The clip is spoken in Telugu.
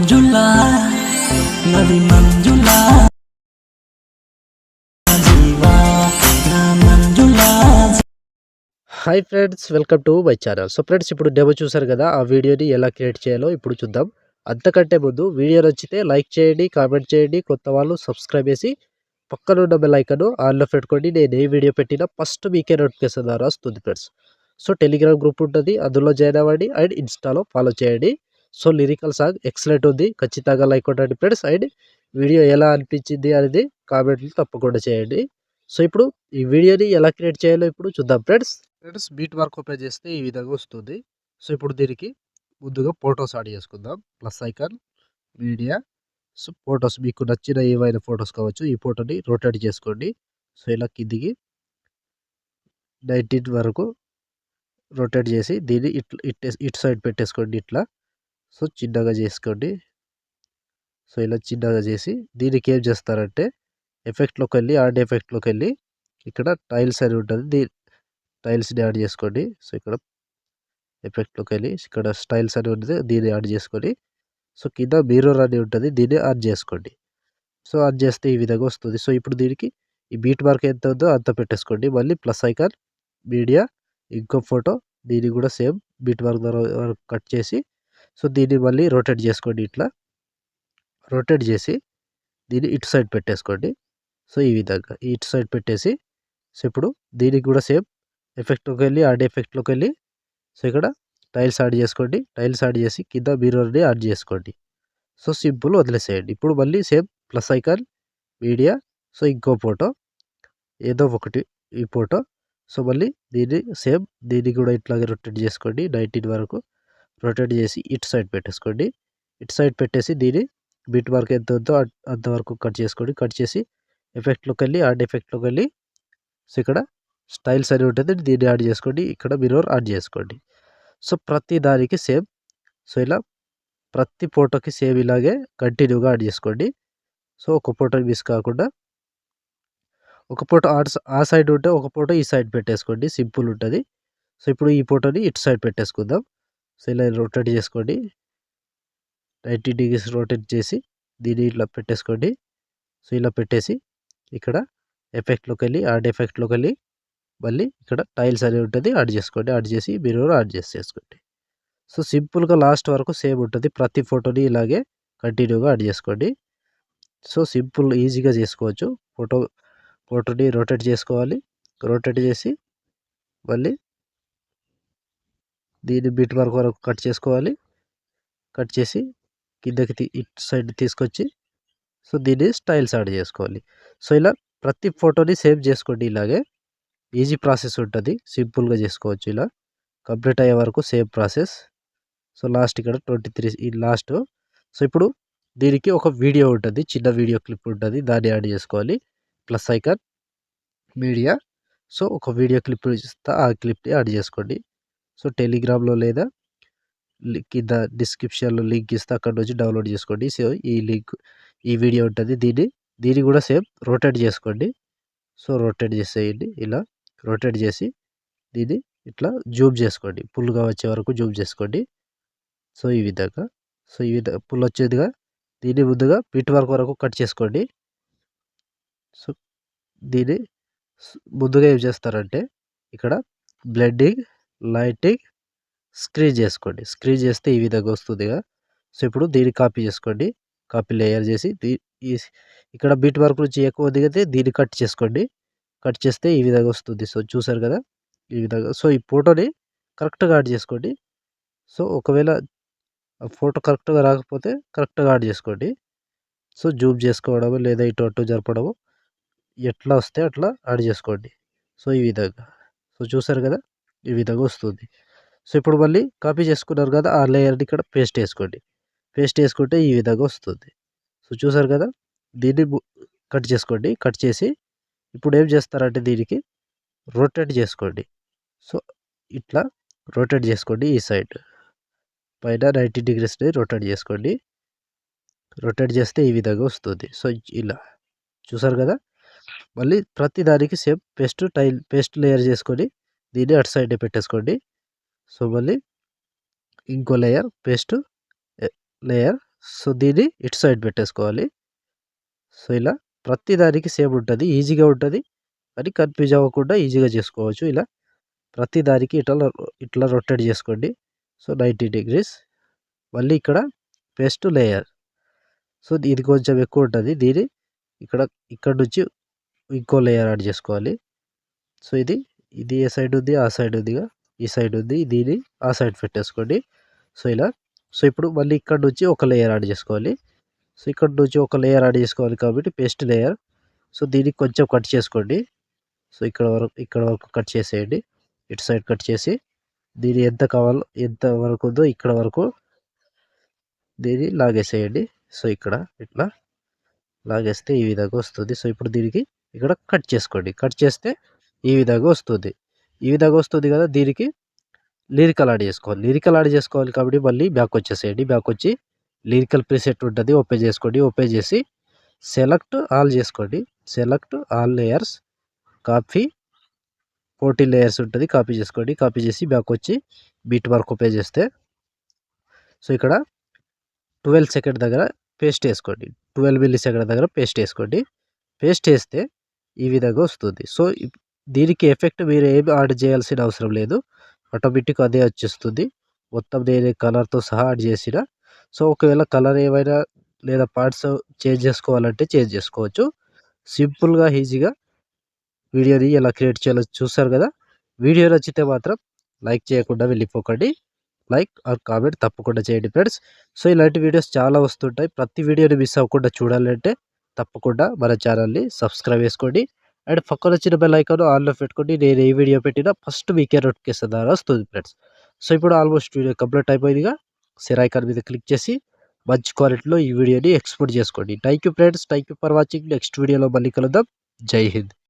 మంజులా నది మంజులా జీవా నా Manjula. Hi friends, welcome to my channel. So friends, ఇప్పుడు డెమో చూసారు కదా, ఆ వీడియోని ఎలా క్రియేట్ చేయాలో ఇప్పుడు చూద్దాం. అంతకంటే ముందు వీడియో నచ్చితే లైక్ చేయండి, కామెంట్ చేయండి, కొత్త వాళ్ళు సబ్స్క్రైబ్ చేసి పక్కన ఉన్న బెల్ ఐకాన్ ఆన్లో పెట్టుకోండి. నేను ఏ వీడియో పెట్టినా ఫస్ట్ మీకే నోటిఫికేషన్ ద్వారా వస్తుంది ఫ్రెండ్స్. సో టెలిగ్రామ్ గ్రూప్ ఉంటుంది, అందులో జాయిన్ అవ్వండి అండ్ ఇన్స్టాలో ఫాలో చేయండి. సో లిరికల్ సాంగ్ ఎక్సలెంట్ ఉంది, ఖచ్చితంగా లైక్ కొట్టండి ఫ్రెండ్స్. అండ్ వీడియో ఎలా అనిపించింది అనేది కామెంట్లు తప్పకుండా చేయండి. సో ఇప్పుడు ఈ వీడియోని ఎలా క్రియేట్ చేయాలో ఇప్పుడు చూద్దాం ఫ్రెండ్స్. బీట్ వర్క్ ఓపెన్ చేస్తే ఈ విధంగా వస్తుంది. సో ఇప్పుడు దీనికి ముందుగా ఫొటోస్ యాడ్ చేసుకుందాం. Plus icon, media. So photos మీకు నచ్చిన ఏవైనా ఫొటోస్ కావచ్చు. ఈ ఫోటోని రొటేట్ చేసుకోండి. సో ఇలా కిందికి 19 వరకు రొటేట్ చేసి దీన్ని ఇటు సైడ్ పెట్టేసుకోండి ఇట్లా. సో చిన్నగా చేసుకోండి. సో ఇలా చిన్నగా చేసి దీనికి ఏం చేస్తారంటే ఎఫెక్ట్లోకి వెళ్ళి యాడ్ ఎఫెక్ట్లోకి వెళ్ళి ఇక్కడ టైల్స్ అని ఉంటుంది, టైల్స్ని యాడ్ చేసుకోండి. సో ఇక్కడ ఎఫెక్ట్లోకి వెళ్ళి ఇక్కడ స్టైల్స్ అని ఉంటుంది, దీన్ని యాడ్ చేసుకొని సో కింద మిర్రర్ అని ఉంటుంది, దీన్ని ఆన్ చేసుకోండి. సో ఆన్ చేస్తే ఈ విధంగా వస్తుంది. సో ఇప్పుడు దీనికి ఈ బీట్ మార్క్ ఎంత ఉందో అంత పెట్టేసుకోండి. మళ్ళీ ప్లస్ ఐకాన్, మీడియా, ఇంకో ఫోటో, దీన్ని కూడా సేమ్ బీట్ మార్క్ ద్వారా కట్ చేసి సో దీన్ని మళ్ళీ రొటేట్ చేసుకోండి. ఇట్లా రొటేట్ చేసి దీన్ని ఇటు సైడ్ పెట్టేసుకోండి. సో ఈ విధంగా ఇటు సైడ్ పెట్టేసి సో ఇప్పుడు దీనికి కూడా సేమ్ ఎఫెక్ట్లోకి వెళ్ళి యాడ్ ఎఫెక్ట్లోకి వెళ్ళి సో ఇక్కడ టైల్స్ యాడ్ చేసుకోండి. టైల్స్ యాడ్ చేసి కింద మిర్రర్ని యాడ్ చేసుకోండి. సో సింపుల్, వదిలేసేయండి. ఇప్పుడు మళ్ళీ same plus icon, media, so ఇంకో ఫోటో, ఏదో ఒకటి ఈ ఫోటో. సో మళ్ళీ దీన్ని కూడా ఇట్లాగే రొటేట్ చేసుకోండి. 19 వరకు రొటేట్ చేసి ఇటు సైడ్ పెట్టేసుకోండి. ఇటు సైడ్ పెట్టేసి దీన్ని బీట్ మార్క్ ఎంత ఉందో అంతవరకు కట్ చేసుకోండి. కట్ చేసి ఎఫెక్ట్లోకి వెళ్ళి యాడ్ ఎఫెక్ట్లోకి వెళ్ళి సో ఇక్కడ స్టైల్స్ అని ఉంటుంది, దీన్ని యాడ్ చేసుకోండి. ఇక్కడ మిర్రర్ యాడ్ చేసుకోండి. సో ప్రతి దానికి సేమ్. సో ఇలా ప్రతి ఫోటోకి సేమ్ ఇలాగే కంటిన్యూగా యాడ్ చేసుకోండి. సో ఒక ఫోటో మిస్ కాకుండా ఒక ఫోటో ఆ సైడ్ ఉంటే ఒక ఫోటో ఈ సైడ్ పెట్టేసుకోండి, సింపుల్ ఉంటుంది. సో ఇప్పుడు ఈ ఫోటోని ఇటు సైడ్ పెట్టేసుకుందాం. సో ఇలా రొటేట్ చేసుకోండి. 90 డిగ్రీస్ రొటేట్ చేసి దీన్ని ఇట్లా పెట్టేసుకోండి. సో ఇలా పెట్టేసి ఇక్కడ ఎఫెక్ట్లోకి వెళ్ళి యాడ్ ఎఫెక్ట్లోకి వెళ్ళి మళ్ళీ ఇక్కడ టైల్స్ అనేది ఉంటుంది, యాడ్ చేసుకోండి. యాడ్ చేసి మిర్రర్ యాడ్ చేసేసుకోండి. సో సింపుల్గా లాస్ట్ వరకు సేమ్ ఉంటుంది. ప్రతి ఫోటోని ఇలాగే కంటిన్యూగా యాడ్ చేసుకోండి. సో సింపుల్, ఈజీగా చేసుకోవచ్చు. ఫోటోని రొటేట్ చేసుకోవాలి. రొటేట్ చేసి మళ్ళీ దీన్ని బిట్ మార్క్ వరకు కట్ చేసుకోవాలి. కట్ చేసి కిందకి ఇటు సైడ్ తీసుకొచ్చి సో దీన్ని స్టైల్స్ యాడ్ చేసుకోవాలి. సో ఇలా ప్రతి ఫోటోని సేవ్ చేసుకోండి. ఇలాగే ఈజీ ప్రాసెస్ ఉంటుంది, సింపుల్గా చేసుకోవచ్చు. ఇలా కంప్లీట్ అయ్యే వరకు సేమ్ ప్రాసెస్. సో లాస్ట్ ఇక్కడ 23 ఈ లాస్ట్. సో ఇప్పుడు దీనికి ఒక వీడియో ఉంటుంది, చిన్న వీడియో క్లిప్ ఉంటుంది, దాన్ని యాడ్ చేసుకోవాలి. Plus icon, media. సో ఒక వీడియో క్లిప్ ఇస్తా, ఆ క్లిప్ని యాడ్ చేసుకోండి. సో టెలిగ్రామ్లో లేదా కింద డిస్క్రిప్షన్లో లింక్ ఇస్తే అక్కడ నుంచి డౌన్లోడ్ చేసుకోండి. సో ఈ వీడియో ఉంటుంది, దీన్ని కూడా సేమ్ రొటేట్ చేసుకోండి. సో రొటేట్ చేసేయండి. ఇలా రొటేట్ చేసి దీన్ని ఇట్లా జూమ్ చేసుకోండి, ఫుల్గా వచ్చే వరకు జూమ్ చేసుకోండి. సో ఈ విధంగా ఫుల్ వచ్చేదిగా దీన్ని ముందుగా బిట్ వర్క్ వరకు కట్ చేసుకోండి. సో దీన్ని ముందుగా ఏం చేస్తారంటే ఇక్కడ బ్లెండింగ్, లైటింగ్, స్క్రీన్ చేసుకోండి. స్క్రీన్ చేస్తే ఈ విధంగా వస్తుందిగా. సో ఇప్పుడు దీన్ని కాపీ చేసుకోండి. కాపీ లేయర్ చేసి ఇక్కడ బిట్ వర్క్ నుంచి ఎక్కువ దిగితే దీన్ని కట్ చేసుకోండి. కట్ చేస్తే ఈ విధంగా వస్తుంది. సో చూసారు కదా ఈ విధంగా. సో ఈ ఫోటోని కరెక్ట్గా యాడ్ చేసుకోండి. సో ఒకవేళ ఫోటో కరెక్ట్గా రాకపోతే కరెక్ట్గా యాడ్ చేసుకోండి. సో జూమ్ చేసుకోవడము లేదా ఇటు అటు జరపడము ఎట్లా వస్తే అట్లా యాడ్ చేసుకోండి. సో ఈ విధంగా. సో చూసారు కదా ఈ విధంగా వస్తుంది. సో ఇప్పుడు మళ్ళీ కాపీ చేసుకున్నారు కదా, ఆ లేయర్ని ఇక్కడ పేస్ట్ చేసుకోండి. పేస్ట్ చేసుకుంటే ఈ విధంగా వస్తుంది. సో చూసారు కదా, దీన్ని కట్ చేసుకోండి. కట్ చేసి ఇప్పుడు ఏం చేస్తారంటే దీనికి రొటేట్ చేసుకోండి. సో ఇట్లా రొటేట్ చేసుకోండి. ఈ సైడ్ పైన 90 డిగ్రీస్ని రొటేట్ చేసుకోండి. రొటేట్ చేస్తే ఈ విధంగా వస్తుంది. సో ఇలా చూసారు కదా. మళ్ళీ ప్రతి దానికి సేమ్ పేస్ట్ లేయర్ చేసుకొని దీన్ని అటు సైడ్ పెట్టేసుకోండి. సో మళ్ళీ ఇంకో లేయర్ పేస్ట్ లేయర్ సో దీన్ని ఇటు సైడ్ పెట్టేసుకోవాలి. సో ఇలా ప్రతి దానికి సేమ్ ఉంటది. ఈజీగా ఉంటది. కానీ కన్‌ఫ్యూజ్ అవ్వకుండా ఈజీగా చేసుకోవచ్చు. ఇలా ప్రతి దానికి ఇట్లా రొటేట్ చేసుకోండి. So 90 degrees. మళ్ళీ ఇక్కడ పేస్ట్ లేయర్. సో ఇది కొంచెం ఎక్కువ ఉంటది. దీన్ని ఇక్కడ నుంచి ఇంకో లేయర్ యాడ్ చేసుకోవాలి. సో ఇది ఏ సైడ్ ఉంది, ఆ సైడ్ ఉందిగా. ఈ సైడ్ ఉంది. దీన్ని ఆ సైడ్ పెట్టేసుకోండి. సో ఇలా. సో ఇప్పుడు మళ్ళీ ఇక్కడ నుంచి ఒక లేయర్ యాడ్ చేసుకోవాలి. సో ఇక్కడ నుంచి ఒక లేయర్ యాడ్ చేసుకోవాలి కాబట్టి పేస్ట్ లేయర్. సో దీన్ని కొంచెం కట్ చేసుకోండి. సో ఇక్కడ వరకు కట్ చేసేయండి. ఇటు సైడ్ కట్ చేసి దీన్ని ఎంత కావాలో ఎంత వరకు ఉందో ఇక్కడ వరకు దీన్ని లాగేసేయండి. సో ఇక్కడ ఇట్లా లాగేస్తే ఈ విధంగా వస్తుంది. సో ఇప్పుడు దీనికి ఇక్కడ కట్ చేసుకోండి. కట్ చేస్తే ఈ విధంగా వస్తుంది. ఈ విధంగా వస్తుంది కదా. దీనికి లిరికల్ యాడ్ చేసుకోవాలి. లిరికల్ యాడ్ చేసుకోవాలి కాబట్టి మళ్ళీ బ్యాక్ వచ్చేసేయండి. బ్యాక్ వచ్చి లిరికల్ ప్రీసెట్ ఉంటుంది. ఓపెన్ చేసుకోండి. ఓపెన్ చేసి సెలెక్ట్ ఆల్ చేసుకోండి. Select all layers. Copy 14 layers ఉంటుంది. కాపీ చేసుకోండి. కాపీ చేసి బ్యాక్ వచ్చి బీట్ మార్క్ ఓపెన్ చేస్తే సో ఇక్కడ 12 సెకండ్ దగ్గర పేస్ట్ వేసుకోండి. 12 మిల్లీ సెకండ్ దగ్గర పేస్ట్ వేసుకోండి. పేస్ట్ వేస్తే ఈ విధంగా వస్తుంది. సో దీనికి ఎఫెక్ట్ మీరు ఏమి యాడ్ చేయాల్సిన అవసరం లేదు. ఆటోమేటిక్ అదే వచ్చేస్తుంది. మొత్తం నేను కలర్తో సహా యాడ్ చేసిన. సో ఒకవేళ కలర్ ఏమైనా లేదా పార్ట్స్ చేంజ్ చేసుకోవాలంటే చేంజ్ చేసుకోవచ్చు. సింపుల్‌గా ఈజీగా వీడియోని ఎలా క్రియేట్ చేయాలో చూసారు కదా. వీడియో నచ్చితే మాత్రం లైక్ చేయకుండా వెళ్ళిపోకండి. లైక్ ఆర్ కామెంట్ తప్పకుండా చేయండి ఫ్రెండ్స్. సో ఇలాంటి వీడియోస్ చాలా వస్తుంటాయి. ప్రతి వీడియోని మిస్ అవ్వకుండా చూడాలంటే తప్పకుండా మన ఛానల్‌ని సబ్స్క్రైబ్ చేసుకోండి. అండ్ పక్కన వచ్చిన బెల్ ఐకాన్ ఆన్‌లో పెట్టుకోండి. నేను ఏ వీడియో పెట్టినా ఫస్ట్ మీకే నోటిఫికేషన్ ద్వారా వస్తుంది ఫ్రెండ్స్. సో ఇప్పుడు ఆల్మోస్ట్ వీడియో కంప్లీట్ అయిపోయిందిగా. షేర్ ఐకాన్ మీద క్లిక్ చేసి మంచి క్వాలిటీలో ఈ వీడియోని ఎక్స్‌పోర్ట్ చేసుకోండి. Thank you friends. Thank you for watching. Next వీడియోలో మళ్ళీ కలుద్దాం. జై హింద్.